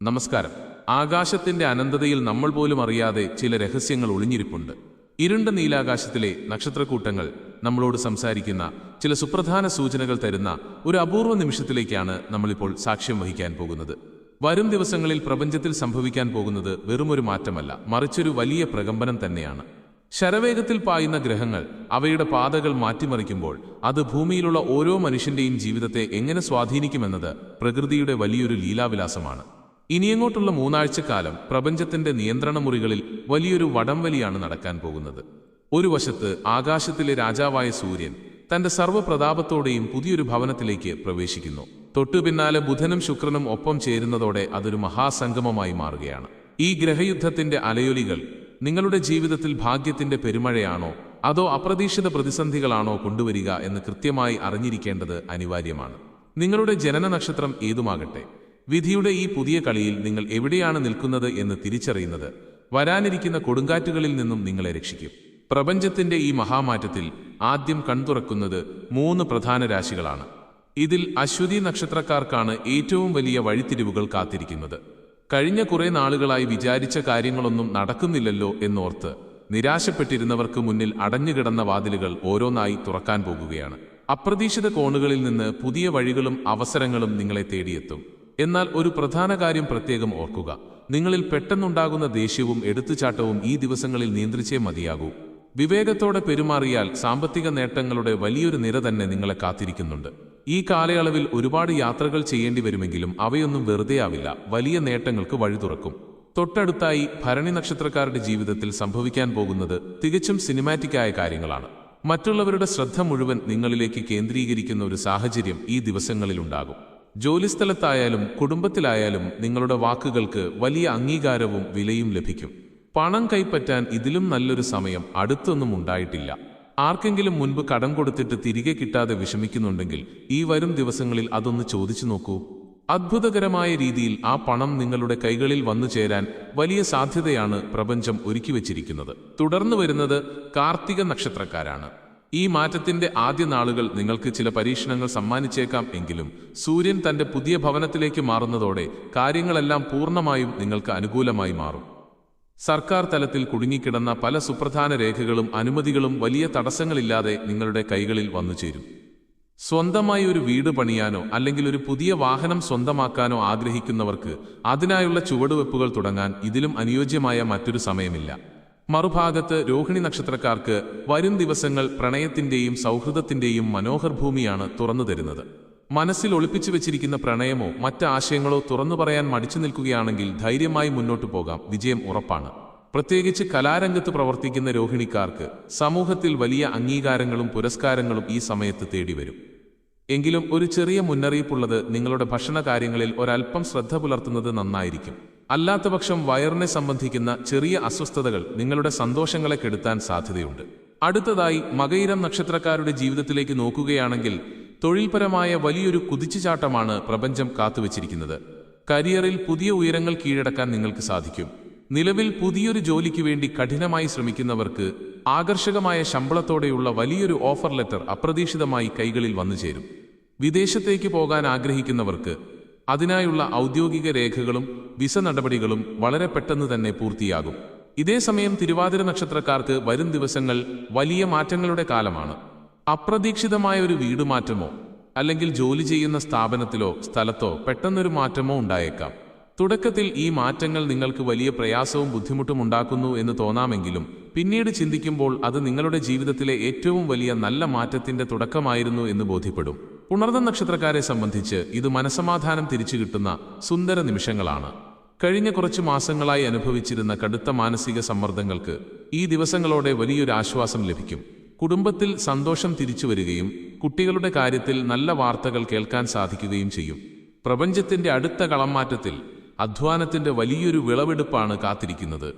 നമസ്കാരം. ആകാശത്തിന്റെ അനന്തതയിൽ നമ്മൾ പോലും അറിയാതെ ചില രഹസ്യങ്ങൾ ഒളിഞ്ഞിരിപ്പുണ്ട്. ഇരുണ്ട നീലാകാശത്തിലെ നക്ഷത്രക്കൂട്ടങ്ങൾ നമ്മളോട് സംസാരിക്കുന്ന ചില സുപ്രധാന സൂചനകൾ തരുന്ന ഒരു അപൂർവ നിമിഷത്തിലേക്കാണ് നമ്മളിപ്പോൾ സാക്ഷ്യം വഹിക്കാൻ പോകുന്നത്. വരും ദിവസങ്ങളിൽ പ്രപഞ്ചത്തിൽ സംഭവിക്കാൻ പോകുന്നത് വെറുമൊരു മാറ്റമല്ല, മറിച്ചൊരു വലിയ പ്രകമ്പനം തന്നെയാണ്. ശരവേഗത്തിൽ പായുന്ന ഗ്രഹങ്ങൾ അവയുടെ പാതകൾ മാറ്റിമറിക്കുമ്പോൾ അത് ഭൂമിയിലുള്ള ഓരോ മനുഷ്യന്റെയും ജീവിതത്തെ എങ്ങനെ സ്വാധീനിക്കുമെന്നത് പ്രകൃതിയുടെ വലിയൊരു ലീലാവിലാസമാണ്. ഇനിയങ്ങോട്ടുള്ള 3 ആഴ്ചക്കാലം പ്രപഞ്ചത്തിന്റെ നിയന്ത്രണമുറികളിൽ വലിയൊരു വടംവലിയാണ് നടക്കാൻ പോകുന്നത്. ഒരു വശത്ത് ആകാശത്തിലെ രാജാവായ സൂര്യൻ തന്റെ സർവ്വപ്രതാപത്തോടെയും പുതിയൊരു ഭവനത്തിലേക്ക് പ്രവേശിക്കുന്നു. തൊട്ടുപിന്നാലെ ബുധനും ശുക്രനും ഒപ്പം ചേരുന്നതോടെ അതൊരു മഹാസംഗമമായി മാറുകയാണ്. ഈ ഗ്രഹയുദ്ധത്തിന്റെ അലയൊലികൾ നിങ്ങളുടെ ജീവിതത്തിൽ ഭാഗ്യത്തിന്റെ പെരുമഴയാണോ അതോ അപ്രതീക്ഷിത പ്രതിസന്ധികളാണോ കൊണ്ടുവരിക എന്ന് കൃത്യമായി അറിഞ്ഞിരിക്കേണ്ടത് അനിവാര്യമാണ്. നിങ്ങളുടെ ജനന നക്ഷത്രം ഏതുമാകട്ടെ, വിധിയുടെ ഈ പുതിയ കളിയിൽ നിങ്ങൾ എവിടെയാണ് നിൽക്കുന്നത് എന്ന് തിരിച്ചറിയുന്നത് വരാനിരിക്കുന്ന കൊടുങ്കാറ്റുകളിൽ നിന്നും നിങ്ങളെ രക്ഷിക്കും. പ്രപഞ്ചത്തിന്റെ ഈ മഹാമാറ്റത്തിൽ ആദ്യം കൺതുറക്കുന്നത് 3 പ്രധാന രാശികളാണ്. ഇതിൽ അശ്വതി നക്ഷത്രക്കാർക്കാണ് ഏറ്റവും വലിയ വഴിത്തിരിവുകൾ കാത്തിരിക്കുന്നത്. കഴിഞ്ഞ കുറെ നാളുകളായി വിചാരിച്ച കാര്യങ്ങളൊന്നും നടക്കുന്നില്ലല്ലോ എന്നോർത്ത് നിരാശപ്പെട്ടിരുന്നവർക്ക് മുന്നിൽ അടഞ്ഞുകിടന്ന വാതിലുകൾ ഓരോന്നായി തുറക്കാൻ പോകുകയാണ്. അപ്രതീക്ഷിത കോണുകളിൽ നിന്ന് പുതിയ വഴികളും അവസരങ്ങളും നിങ്ങളെ തേടിയെത്തും. എന്നാൽ ഒരു പ്രധാന കാര്യം പ്രത്യേകം ഓർക്കുക: നിങ്ങളിൽ പെട്ടെന്നുണ്ടാകുന്ന ദേഷ്യവും എടുത്തുചാട്ടവും ഈ ദിവസങ്ങളിൽ നിയന്ത്രിച്ചേ മതിയാകൂ. വിവേകത്തോടെ പെരുമാറിയാൽ സാമ്പത്തിക നേട്ടങ്ങളുടെ വലിയൊരു നിര തന്നെ നിങ്ങളെ കാത്തിരിക്കുന്നുണ്ട്. ഈ കാലയളവിൽ ഒരുപാട് യാത്രകൾ ചെയ്യേണ്ടി വരുമെങ്കിലും അവയൊന്നും വെറുതെയാവില്ല, വലിയ നേട്ടങ്ങൾക്ക് വഴി തുറക്കും. തൊട്ടടുത്തായി ഭരണി നക്ഷത്രക്കാരുടെ ജീവിതത്തിൽ സംഭവിക്കാൻ പോകുന്നത് തികച്ചും സിനിമാറ്റിക്കായ കാര്യങ്ങളാണ്. മറ്റുള്ളവരുടെ ശ്രദ്ധ മുഴുവൻ നിങ്ങളിലേക്ക് കേന്ദ്രീകരിക്കുന്ന ഒരു സാഹചര്യം ഈ ദിവസങ്ങളിലുണ്ടാകും. ജോലിസ്ഥലത്തായാലും കുടുംബത്തിലായാലും നിങ്ങളുടെ വാക്കുകൾക്ക് വലിയ അംഗീകാരവും വിലയും ലഭിക്കും. പണം കൈപ്പറ്റാൻ ഇതിലും നല്ലൊരു സമയം അടുത്തൊന്നും ഉണ്ടായിട്ടില്ല. ആർക്കെങ്കിലും മുൻപ് കടം കൊടുത്തിട്ട് തിരികെ കിട്ടാതെ വിഷമിക്കുന്നുണ്ടെങ്കിൽ ഈ വരും ദിവസങ്ങളിൽ അതൊന്ന് ചോദിച്ചു നോക്കൂ. അത്ഭുതകരമായ രീതിയിൽ ആ പണം നിങ്ങളുടെ കൈകളിൽ വന്നു ചേരാൻ വലിയ സാധ്യതയാണ് പ്രപഞ്ചം ഒരുക്കിവെച്ചിരിക്കുന്നത്. തുടർന്ന് വരുന്നത് കാർത്തിക നക്ഷത്രക്കാരാണ്. ഈ മാറ്റത്തിന്റെ ആദ്യ നാളുകൾ നിങ്ങൾക്ക് ചില പരീക്ഷണങ്ങൾ സമ്മാനിച്ചേക്കാം. എങ്കിലും സൂര്യൻ തന്റെ പുതിയ ഭവനത്തിലേക്ക് മാറുന്നതോടെ കാര്യങ്ങളെല്ലാം പൂർണ്ണമായും നിങ്ങൾക്ക് അനുകൂലമായി മാറും. സർക്കാർ തലത്തിൽ കുടുങ്ങിക്കിടന്ന പല സുപ്രധാന രേഖകളും അനുമതികളും വലിയ തടസ്സങ്ങളില്ലാതെ നിങ്ങളുടെ കൈകളിൽ വന്നുചേരും. സ്വന്തമായി ഒരു വീട് പണിയാനോ അല്ലെങ്കിൽ ഒരു പുതിയ വാഹനം സ്വന്തമാക്കാനോ ആഗ്രഹിക്കുന്നവർക്ക് അതിനായുള്ള ചുവടുവെപ്പുകൾ തുടങ്ങാൻ ഇതിലും അനുയോജ്യമായ മറ്റൊരു സമയമില്ല. മറുഭാഗത്ത് രോഹിണി നക്ഷത്രക്കാർക്ക് വരും ദിവസങ്ങൾ പ്രണയത്തിന്റെയും സൗഹൃദത്തിന്റെയും മനോഹർ ഭൂമിയാണ് തുറന്നു തരുന്നത്. മനസ്സിൽ ഒളിപ്പിച്ചു വെച്ചിരിക്കുന്ന പ്രണയമോ മറ്റ് ആശയങ്ങളോ തുറന്നു പറയാൻ മടിച്ചു നിൽക്കുകയാണെങ്കിൽ ധൈര്യമായി മുന്നോട്ടു പോകാം, വിജയം ഉറപ്പാണ്. പ്രത്യേകിച്ച് കലാരംഗത്ത് പ്രവർത്തിക്കുന്ന രോഹിണിക്കാർക്ക് സമൂഹത്തിൽ വലിയ അംഗീകാരങ്ങളും പുരസ്കാരങ്ങളും ഈ സമയത്ത് തേടിവരും. എങ്കിലും ഒരു ചെറിയ മുന്നറിയിപ്പുള്ളത്: നിങ്ങളുടെ ഭക്ഷണ കാര്യങ്ങളിൽ ഒരൽപ്പം ശ്രദ്ധ പുലർത്തുന്നത് നന്നായിരിക്കും. അല്ലാത്തപക്ഷം വയറിനെ സംബന്ധിക്കുന്ന ചെറിയ അസ്വസ്ഥതകൾ നിങ്ങളുടെ സന്തോഷങ്ങളെ കെടുത്താൻ സാധ്യതയുണ്ട്. അടുത്തതായി മകയിരം നക്ഷത്രക്കാരുടെ ജീവിതത്തിലേക്ക് നോക്കുകയാണെങ്കിൽ തൊഴിൽപരമായ വലിയൊരു കുതിച്ചുചാട്ടമാണ് പ്രപഞ്ചം കാത്തുവച്ചിരിക്കുന്നത്. കരിയറിൽ പുതിയ ഉയരങ്ങൾ കീഴടക്കാൻ നിങ്ങൾക്ക് സാധിക്കും. നിലവിൽ പുതിയൊരു ജോലിക്ക് വേണ്ടി കഠിനമായി ശ്രമിക്കുന്നവർക്ക് ആകർഷകമായ ശമ്പളത്തോടെയുള്ള വലിയൊരു ഓഫർ ലെറ്റർ അപ്രതീക്ഷിതമായി കൈകളിൽ വന്നുചേരും. വിദേശത്തേക്ക് പോകാൻ ആഗ്രഹിക്കുന്നവർക്ക് അതിനായുള്ള ഔദ്യോഗിക രേഖകളും വിസ നടപടികളും വളരെ പെട്ടെന്ന് തന്നെ പൂർത്തിയാകും. ഇതേസമയം തിരുവാതിര നക്ഷത്രക്കാർക്ക് വരും ദിവസങ്ങൾ വലിയ മാറ്റങ്ങളുടെ കാലമാണ്. അപ്രതീക്ഷിതമായ ഒരു വീടുമാറ്റമോ അല്ലെങ്കിൽ ജോലി ചെയ്യുന്ന സ്ഥാപനത്തിലോ സ്ഥലത്തോ പെട്ടെന്നൊരു മാറ്റമോ ഉണ്ടായേക്കാം. തുടക്കത്തിൽ ഈ മാറ്റങ്ങൾ നിങ്ങൾക്ക് വലിയ പ്രയാസവും ബുദ്ധിമുട്ടും ഉണ്ടാക്കുന്നു എന്ന് തോന്നാമെങ്കിലും പിന്നീട് ചിന്തിക്കുമ്പോൾ അത് നിങ്ങളുടെ ജീവിതത്തിലെ ഏറ്റവും വലിയ നല്ല മാറ്റത്തിന്റെ തുടക്കമായിരുന്നു എന്ന് ബോധ്യപ്പെടും. പുണർദം നക്ഷത്രക്കാരെ സംബന്ധിച്ച് ഇത് മനസമാധാനം തിരിച്ചു കിട്ടുന്ന സുന്ദര നിമിഷങ്ങളാണ്. കഴിഞ്ഞ കുറച്ച് മാസങ്ങളായി അനുഭവിച്ചിരുന്ന കടുത്ത മാനസിക സമ്മർദ്ദങ്ങൾക്ക് ഈ ദിവസങ്ങളോടെ വലിയൊരു ആശ്വാസം ലഭിക്കും. കുടുംബത്തിൽ സന്തോഷം തിരിച്ചു വരികയും കുട്ടികളുടെ കാര്യത്തിൽ നല്ല വാർത്തകൾ കേൾക്കാൻ സാധിക്കുകയും ചെയ്യും. പ്രപഞ്ചത്തിന്റെ അടുത്ത കളംമാറ്റത്തിൽ അധ്വാനത്തിന്റെ വലിയൊരു വിളവെടുപ്പാണ് കാത്തിരിക്കുന്നത്.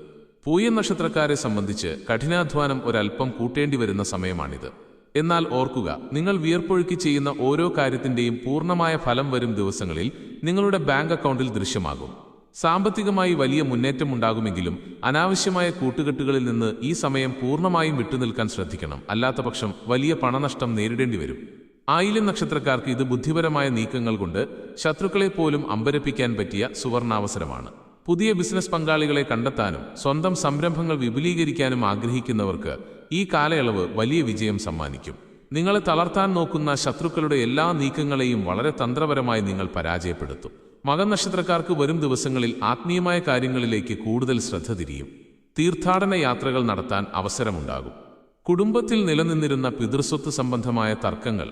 പൂയം നക്ഷത്രക്കാരെ സംബന്ധിച്ച് കഠിനാധ്വാനം ഒരൽപ്പം കൂട്ടേണ്ടി വരുന്ന സമയമാണിത്. എന്നാൽ ഓർക്കുക, നിങ്ങൾ വിയർപ്പൊഴുക്കി ചെയ്യുന്ന ഓരോ കാര്യത്തിന്റെയും പൂർണ്ണമായ ഫലം വരും ദിവസങ്ങളിൽ നിങ്ങളുടെ ബാങ്ക് അക്കൗണ്ടിൽ ദൃശ്യമാകും. സാമ്പത്തികമായി വലിയ മുന്നേറ്റമുണ്ടാകുമെങ്കിലും അനാവശ്യമായ കൂട്ടുകെട്ടുകളിൽ നിന്ന് ഈ സമയം പൂർണ്ണമായും വിട്ടുനിൽക്കാൻ ശ്രദ്ധിക്കണം. അല്ലാത്തപക്ഷം വലിയ പണനഷ്ടം നേരിടേണ്ടി വരും. ആയില്യം നക്ഷത്രക്കാർക്ക് ഇത് ബുദ്ധിപരമായ നീക്കങ്ങൾ കൊണ്ട് ശത്രുക്കളെ പോലും അമ്പരപ്പിക്കാൻ പറ്റിയ സുവർണാവസരമാണ്. പുതിയ ബിസിനസ് പങ്കാളികളെ കണ്ടെത്താനും സ്വന്തം സംരംഭങ്ങൾ വിപുലീകരിക്കാനും ആഗ്രഹിക്കുന്നവർക്ക് ഈ കാലയളവ് വലിയ വിജയം സമ്മാനിക്കും. നിങ്ങളെ തളർത്താൻ നോക്കുന്ന ശത്രുക്കളുടെ എല്ലാ നീക്കങ്ങളെയും വളരെ തന്ത്രപരമായി നിങ്ങൾ പരാജയപ്പെടുത്തും. മകം നക്ഷത്രക്കാർക്ക് വരും ദിവസങ്ങളിൽ ആത്മീയമായ കാര്യങ്ങളിലേക്ക് കൂടുതൽ ശ്രദ്ധ തിരിയും. തീർത്ഥാടന യാത്രകൾ നടത്താൻ അവസരമുണ്ടാകും. കുടുംബത്തിൽ നിലനിന്നിരുന്ന പിതൃസ്വത്ത് സംബന്ധമായ തർക്കങ്ങൾ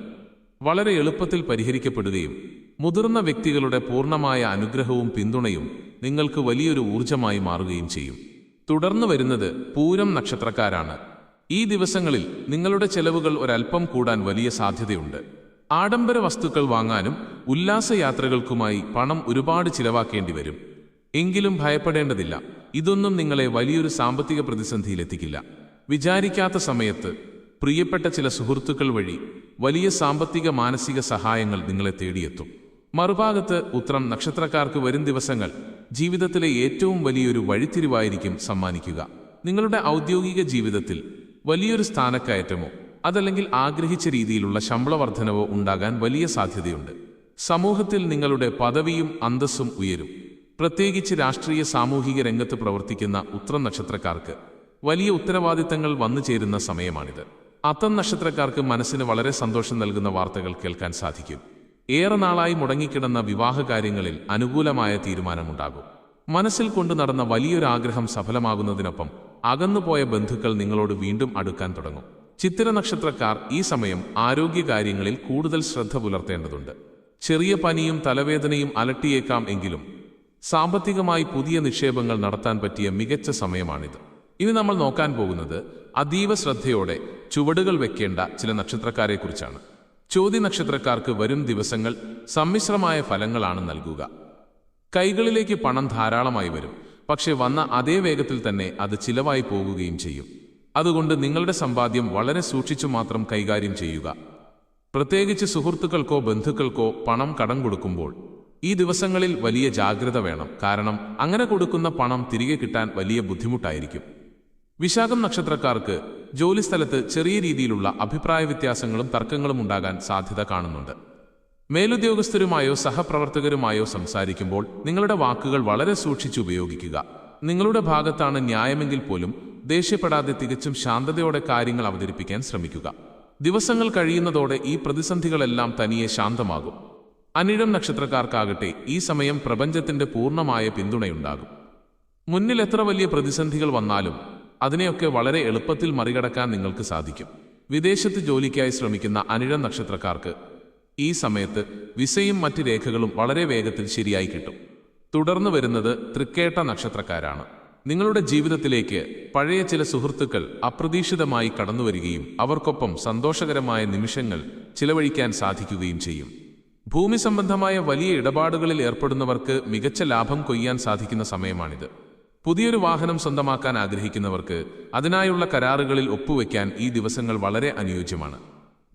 വളരെ എളുപ്പത്തിൽ പരിഹരിക്കപ്പെടുകയും മുതിർന്ന വ്യക്തികളുടെ പൂർണ്ണമായ അനുഗ്രഹവും പിന്തുണയും നിങ്ങൾക്ക് വലിയൊരു ഊർജമായി മാറുകയും ചെയ്യും. തുടർന്നു വരുന്നത് പൂരം നക്ഷത്രക്കാരാണ്. ഈ ദിവസങ്ങളിൽ നിങ്ങളുടെ ചെലവുകൾ ഒരൽപ്പം കൂടാൻ വലിയ സാധ്യതയുണ്ട്. ആഡംബര വസ്തുക്കൾ വാങ്ങാനും ഉല്ലാസയാത്രകൾക്കുമായി പണം ഒരുപാട് ചിലവാക്കേണ്ടി വരും. എങ്കിലും ഭയപ്പെടേണ്ടതില്ല, ഇതൊന്നും നിങ്ങളെ വലിയൊരു സാമ്പത്തിക പ്രതിസന്ധിയിലെത്തിക്കില്ല. വിചാരിക്കാത്ത സമയത്ത് പ്രിയപ്പെട്ട ചില സുഹൃത്തുക്കൾ വഴി വലിയ സാമ്പത്തിക മാനസിക സഹായങ്ങൾ നിങ്ങളെ തേടിയെത്തും. മറുഭാഗത്ത് ഉത്രം നക്ഷത്രക്കാർക്ക് വരും ദിവസങ്ങൾ ജീവിതത്തിലെ ഏറ്റവും വലിയൊരു വഴിത്തിരിവായിരിക്കും സമ്മാനിക്കുക. നിങ്ങളുടെ ഔദ്യോഗിക ജീവിതത്തിൽ വലിയൊരു സ്ഥാനക്കയറ്റമോ അതല്ലെങ്കിൽ ആഗ്രഹിച്ച രീതിയിലുള്ള ശമ്പള വർധനവോ ഉണ്ടാകാൻ വലിയ സാധ്യതയുണ്ട്. സമൂഹത്തിൽ നിങ്ങളുടെ പദവിയും അന്തസ്സും ഉയരും. പ്രത്യേകിച്ച് രാഷ്ട്രീയ സാമൂഹിക രംഗത്ത് പ്രവർത്തിക്കുന്ന ഉത്രം നക്ഷത്രക്കാർക്ക് വലിയ ഉത്തരവാദിത്തങ്ങൾ വന്നു ചേരുന്ന സമയമാണിത്. അത്തം നക്ഷത്രക്കാർക്ക് മനസ്സിന് വളരെ സന്തോഷം നൽകുന്ന വാർത്തകൾ കേൾക്കാൻ സാധിക്കും. ഏറെ നാളായി മുടങ്ങിക്കിടന്ന വിവാഹകാര്യങ്ങളിൽ അനുകൂലമായ തീരുമാനമുണ്ടാകും. മനസ്സിൽ കൊണ്ടു നടന്ന വലിയൊരാഗ്രഹം സഫലമാകുന്നതിനൊപ്പം അകന്നുപോയ ബന്ധുക്കൾ നിങ്ങളോട് വീണ്ടും അടുക്കാൻ തുടങ്ങും. ചിത്തിര നക്ഷത്രക്കാർ ഈ സമയം ആരോഗ്യകാര്യങ്ങളിൽ കൂടുതൽ ശ്രദ്ധ പുലർത്തേണ്ടതുണ്ട്. ചെറിയ പനിയും തലവേദനയും അലട്ടിയേക്കാം. എങ്കിലും സാമ്പത്തികമായി പുതിയ നിക്ഷേപങ്ങൾ നടത്താൻ പറ്റിയ മികച്ച സമയമാണിത്. ഇനി നമ്മൾ നോക്കാൻ പോകുന്നത് അതീവ ശ്രദ്ധയോടെ ചുവടുകൾ വെക്കേണ്ട ചില നക്ഷത്രക്കാരെക്കുറിച്ചാണ്. ചോതി നക്ഷത്രക്കാർക്ക് വരും ദിവസങ്ങൾ സമ്മിശ്രമായ ഫലങ്ങളാണ് നൽകുക. കൈകളിലേക്ക് പണം ധാരാളമായി വരും, പക്ഷെ വന്ന അതേ വേഗത്തിൽ തന്നെ അത് ചിലവായി പോകുകയും ചെയ്യും. അതുകൊണ്ട് നിങ്ങളുടെ സമ്പാദ്യം വളരെ സൂക്ഷിച്ചു മാത്രം കൈകാര്യം ചെയ്യുക. പ്രത്യേകിച്ച് സുഹൃത്തുക്കൾക്കോ ബന്ധുക്കൾക്കോ പണം കടം കൊടുക്കുമ്പോൾ ഈ ദിവസങ്ങളിൽ വലിയ ജാഗ്രത വേണം. കാരണം അങ്ങനെ കൊടുക്കുന്ന പണം തിരികെ കിട്ടാൻ വലിയ ബുദ്ധിമുട്ടായിരിക്കും. വിശാഖം നക്ഷത്രക്കാർക്ക് ജോലിസ്ഥലത്ത് ചെറിയ രീതിയിലുള്ള അഭിപ്രായ വ്യത്യാസങ്ങളും തർക്കങ്ങളും ഉണ്ടാകാൻ സാധ്യത കാണുന്നുണ്ട്. മേലുദ്യോഗസ്ഥരുമായോ സഹപ്രവർത്തകരുമായോ സംസാരിക്കുമ്പോൾ നിങ്ങളുടെ വാക്കുകൾ വളരെ സൂക്ഷിച്ച് ഉപയോഗിക്കുക. നിങ്ങളുടെ ഭാഗത്താണ് ന്യായമെങ്കിൽ പോലും ദേഷ്യപ്പെടാതെ തികച്ചും ശാന്തതയോടെ കാര്യങ്ങൾ അവതരിപ്പിക്കാൻ ശ്രമിക്കുക. ദിവസങ്ങൾ കഴിയുന്നതോടെ ഈ പ്രതിസന്ധികളെല്ലാം തനിയെ ശാന്തമാകും. അനിഴം നക്ഷത്രക്കാർക്കാകട്ടെ ഈ സമയം പ്രപഞ്ചത്തിന്റെ പൂർണ്ണമായ പിന്തുണയുണ്ടാകും. മുന്നിൽ എത്ര വലിയ പ്രതിസന്ധികൾ വന്നാലും അതിനെയൊക്കെ വളരെ എളുപ്പത്തിൽ മറികടക്കാൻ നിങ്ങൾക്ക് സാധിക്കും. വിദേശത്ത് ജോലിക്കായി ശ്രമിക്കുന്ന അനിഴം നക്ഷത്രക്കാർക്ക് ഈ സമയത്ത് വിസയും മറ്റ് രേഖകളും വളരെ വേഗത്തിൽ ശരിയായി കിട്ടും. തുടർന്നു വരുന്നത് തൃക്കേട്ട നക്ഷത്രക്കാരാണ്. നിങ്ങളുടെ ജീവിതത്തിലേക്ക് പഴയ ചില സുഹൃത്തുക്കൾ അപ്രതീക്ഷിതമായി കടന്നുവരികയും അവർക്കൊപ്പം സന്തോഷകരമായ നിമിഷങ്ങൾ ചിലവഴിക്കാൻ സാധിക്കുകയും ചെയ്യും. ഭൂമി സംബന്ധമായ വലിയ ഇടപാടുകളിൽ ഏർപ്പെടുന്നവർക്ക് മികച്ച ലാഭം കൊയ്യാൻ സാധിക്കുന്ന സമയമാണിത്. പുതിയൊരു വാഹനം സ്വന്തമാക്കാൻ ആഗ്രഹിക്കുന്നവർക്ക് അതിനായുള്ള കരാറുകളിൽ ഒപ്പുവെക്കാൻ ഈ ദിവസങ്ങൾ വളരെ അനുയോജ്യമാണ്.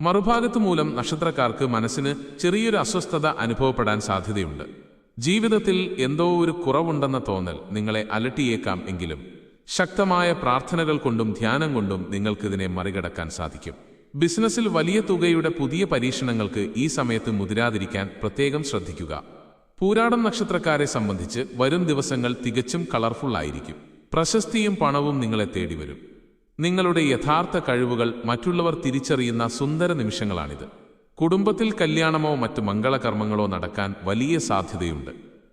മറുഭാഗത്ത് മൂലം നക്ഷത്രക്കാർക്ക് മനസ്സിന് ചെറിയൊരു അസ്വസ്ഥത അനുഭവപ്പെടാൻ സാധ്യതയുണ്ട്. ജീവിതത്തിൽ എന്തോ ഒരു കുറവുണ്ടെന്ന തോന്നൽ നിങ്ങളെ അലട്ടിയേക്കാം. എങ്കിലും ശക്തമായ പ്രാർത്ഥനകൾ കൊണ്ടും ധ്യാനം കൊണ്ടും നിങ്ങൾക്കിതിനെ മറികടക്കാൻ സാധിക്കും. ബിസിനസ്സിൽ വലിയ തുകയുടെ പുതിയ പരീക്ഷണങ്ങൾക്ക് ഈ സമയത്ത് മുതിരാതിരിക്കാൻ പ്രത്യേകം ശ്രദ്ധിക്കുക. പൂരാടം നക്ഷത്രക്കാരെ സംബന്ധിച്ച് വരും ദിവസങ്ങൾ തികച്ചും കളർഫുൾ ആയിരിക്കും. പ്രശസ്തിയും പണവും നിങ്ങളെ തേടിവരും. നിങ്ങളുടെ യഥാർത്ഥ കഴിവുകൾ മറ്റുള്ളവർ തിരിച്ചറിയുന്ന സുന്ദര നിമിഷങ്ങളാണിത്. കുടുംബത്തിൽ കല്യാണമോ മറ്റു മംഗളകർമ്മങ്ങളോ നടക്കാൻ വലിയ സാധ്യതയുണ്ട്.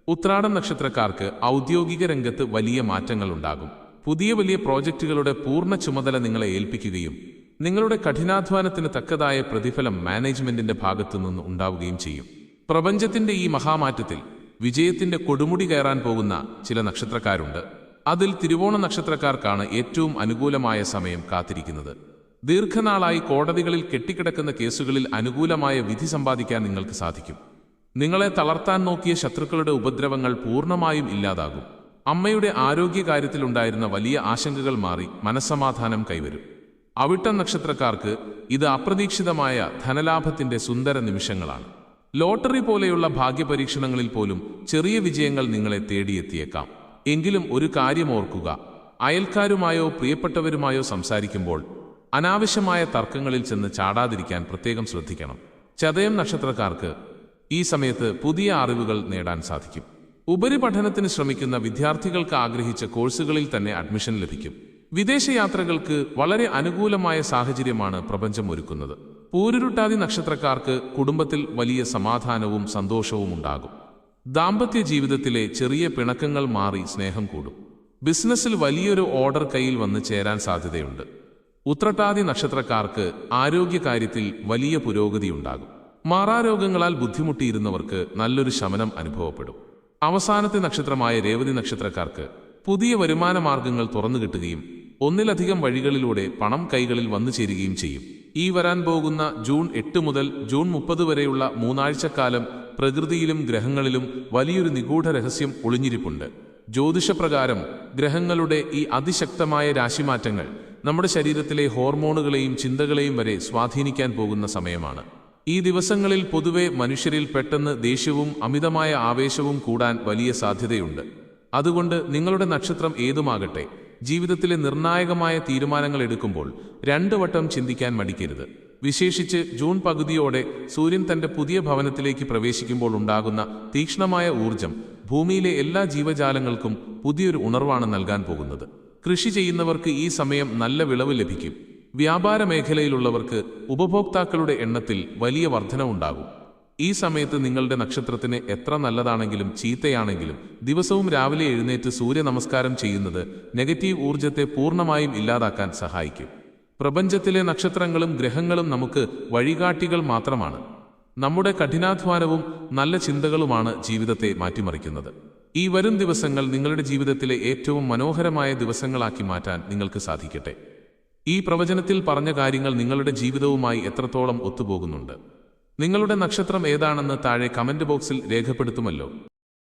ഉത്രാടം നക്ഷത്രക്കാർക്ക് ഔദ്യോഗിക രംഗത്ത് വലിയ മാറ്റങ്ങൾ ഉണ്ടാകും. പുതിയ വലിയ പ്രോജക്റ്റുകളുടെ പൂർണ്ണ ചുമതല നിങ്ങളെ ഏൽപ്പിക്കുകയും നിങ്ങളുടെ കഠിനാധ്വാനത്തിന് തക്കതായ പ്രതിഫലം മാനേജ്മെന്റിന്റെ ഭാഗത്തുനിന്ന് ഉണ്ടാവുകയും ചെയ്യും. പ്രപഞ്ചത്തിന്റെ ഈ മഹാമാറ്റത്തിൽ വിജയത്തിന്റെ കൊടുമുടി കയറാൻ പോകുന്ന ചില നക്ഷത്രക്കാരുണ്ട്. അതിൽ തിരുവോണ നക്ഷത്രക്കാർക്കാണ് ഏറ്റവും അനുകൂലമായ സമയം കാത്തിരിക്കുന്നത്. ദീർഘനാളായി കോടതികളിൽ കെട്ടിക്കിടക്കുന്ന കേസുകളിൽ അനുകൂലമായ വിധി സമ്പാദിക്കാൻ നിങ്ങൾക്ക് സാധിക്കും. നിങ്ങളെ തളർത്താൻ നോക്കിയ ശത്രുക്കളുടെ ഉപദ്രവങ്ങൾ പൂർണ്ണമായും ഇല്ലാതാകും. അമ്മയുടെ ആരോഗ്യകാര്യത്തിലുണ്ടായിരുന്ന വലിയ ആശങ്കകൾ മാറി മനസ്സമാധാനം കൈവരും. അവിട്ടം നക്ഷത്രക്കാർക്ക് ഇത് അപ്രതീക്ഷിതമായ ധനലാഭത്തിന്റെ സുന്ദര നിമിഷങ്ങളാണ്. ലോട്ടറി പോലെയുള്ള ഭാഗ്യപരീക്ഷണങ്ങളിൽ പോലും ചെറിയ വിജയങ്ങൾ നിങ്ങളെ തേടിയെത്തിയേക്കാം. എങ്കിലും ഒരു കാര്യം ഓർക്കുക, അയൽക്കാരുമായോ പ്രിയപ്പെട്ടവരുമായോ സംസാരിക്കുമ്പോൾ അനാവശ്യമായ തർക്കങ്ങളിൽ ചെന്ന് ചാടാതിരിക്കാൻ പ്രത്യേകം ശ്രദ്ധിക്കണം. ചതയം നക്ഷത്രക്കാർക്ക് ഈ സമയത്ത് പുതിയ അറിവുകൾ നേടാൻ സാധിക്കും. ഉപരിപഠനത്തിന് ശ്രമിക്കുന്ന വിദ്യാർത്ഥികൾക്ക് ആഗ്രഹിച്ച കോഴ്സുകളിൽ തന്നെ അഡ്മിഷൻ ലഭിക്കും. വിദേശയാത്രകൾക്ക് വളരെ അനുകൂലമായ സാഹചര്യമാണ് പ്രപഞ്ചം ഒരുക്കുന്നത്. പൂരുരുട്ടാതി നക്ഷത്രക്കാർക്ക് കുടുംബത്തിൽ വലിയ സമാധാനവും സന്തോഷവും ഉണ്ടാകും. ദാമ്പത്യ ജീവിതത്തിലെ ചെറിയ പിണക്കങ്ങൾ മാറി സ്നേഹം കൂടും. ബിസിനസ്സിൽ വലിയൊരു ഓർഡർ കയ്യിൽ വന്ന് ചേരാൻ സാധ്യതയുണ്ട്. ഉത്രട്ടാതി നക്ഷത്രക്കാർക്ക് ആരോഗ്യകാര്യത്തിൽ വലിയ പുരോഗതിയുണ്ടാകും. മാറാരോഗങ്ങളാൽ ബുദ്ധിമുട്ടിയിരുന്നവർക്ക് നല്ലൊരു ശമനം അനുഭവപ്പെടും. അവസാനത്തെ നക്ഷത്രമായ രേവതി നക്ഷത്രക്കാർക്ക് പുതിയ വരുമാന മാർഗങ്ങൾ തുറന്നു കിട്ടുകയും ഒന്നിലധികം വഴികളിലൂടെ പണം കൈകളിൽ വന്നു ചേരുകയും ചെയ്യും. ഈ വരാൻ പോകുന്ന ജൂൺ 8 മുതൽ ജൂൺ 30 വരെയുള്ള 3 ആഴ്ചക്കാലം പ്രകൃതിയിലും ഗ്രഹങ്ങളിലും വലിയൊരു നിഗൂഢ രഹസ്യം ഒളിഞ്ഞിരിപ്പുണ്ട്. ജ്യോതിഷപ്രകാരം ഗ്രഹങ്ങളുടെ ഈ അതിശക്തമായ രാശിമാറ്റങ്ങൾ നമ്മുടെ ശരീരത്തിലെ ഹോർമോണുകളെയും ചിന്തകളെയും വരെ സ്വാധീനിക്കാൻ പോകുന്ന സമയമാണ്. ഈ ദിവസങ്ങളിൽ പൊതുവെ മനുഷ്യരിൽ പെട്ടെന്ന് ദേഷ്യവും അമിതമായ ആവേശവും കൂടാൻ വലിയ സാധ്യതയുണ്ട്. അതുകൊണ്ട് നിങ്ങളുടെ നക്ഷത്രം ഏതുമാകട്ടെ, ജീവിതത്തിലെ നിർണായകമായ തീരുമാനങ്ങൾ എടുക്കുമ്പോൾ 2 വട്ടം ചിന്തിക്കാൻ മടിക്കരുത്. വിശേഷിച്ച് ജൂൺ പകുതിയോടെ സൂര്യൻ തന്റെ പുതിയ ഭവനത്തിലേക്ക് പ്രവേശിക്കുമ്പോൾ ഉണ്ടാകുന്ന തീക്ഷ്ണമായ ഊർജം ഭൂമിയിലെ എല്ലാ ജീവജാലങ്ങൾക്കും പുതിയൊരു ഉണർവാണ് നൽകാൻ പോകുന്നത്. കൃഷി ചെയ്യുന്നവർക്ക് ഈ സമയം നല്ല വിളവ് ലഭിക്കും. വ്യാപാര മേഖലയിലുള്ളവർക്ക് ഉപഭോക്താക്കളുടെ എണ്ണത്തിൽ വലിയ വർധനവുണ്ടാകും. ഈ സമയത്ത് നിങ്ങളുടെ നക്ഷത്രത്തിന് എത്ര നല്ലതാണെങ്കിലും ചീത്തയാണെങ്കിലും ദിവസവും രാവിലെ എഴുന്നേറ്റ് സൂര്യ നമസ്കാരം ചെയ്യുന്നത് നെഗറ്റീവ് ഊർജത്തെ പൂർണ്ണമായും ഇല്ലാതാക്കാൻ സഹായിക്കും. പ്രപഞ്ചത്തിലെ നക്ഷത്രങ്ങളും ഗ്രഹങ്ങളും നമുക്ക് വഴികാട്ടികൾ മാത്രമാണ്. നമ്മുടെ കഠിനാധ്വാനവും നല്ല ചിന്തകളുമാണ് ജീവിതത്തെ മാറ്റിമറിക്കുന്നത്. ഈ വരും ദിവസങ്ങൾ നിങ്ങളുടെ ജീവിതത്തിലെ ഏറ്റവും മനോഹരമായ ദിവസങ്ങളാക്കി മാറ്റാൻ നിങ്ങൾക്ക് സാധിക്കട്ടെ. ഈ പ്രവചനത്തിൽ പറഞ്ഞ കാര്യങ്ങൾ നിങ്ങളുടെ ജീവിതവുമായി എത്രത്തോളം ഒത്തുപോകുന്നുണ്ട്? നിങ്ങളുടെ നക്ഷത്രം ഏതാണെന്ന് താഴെ കമന്റ് ബോക്സിൽ രേഖപ്പെടുത്തുമല്ലോ.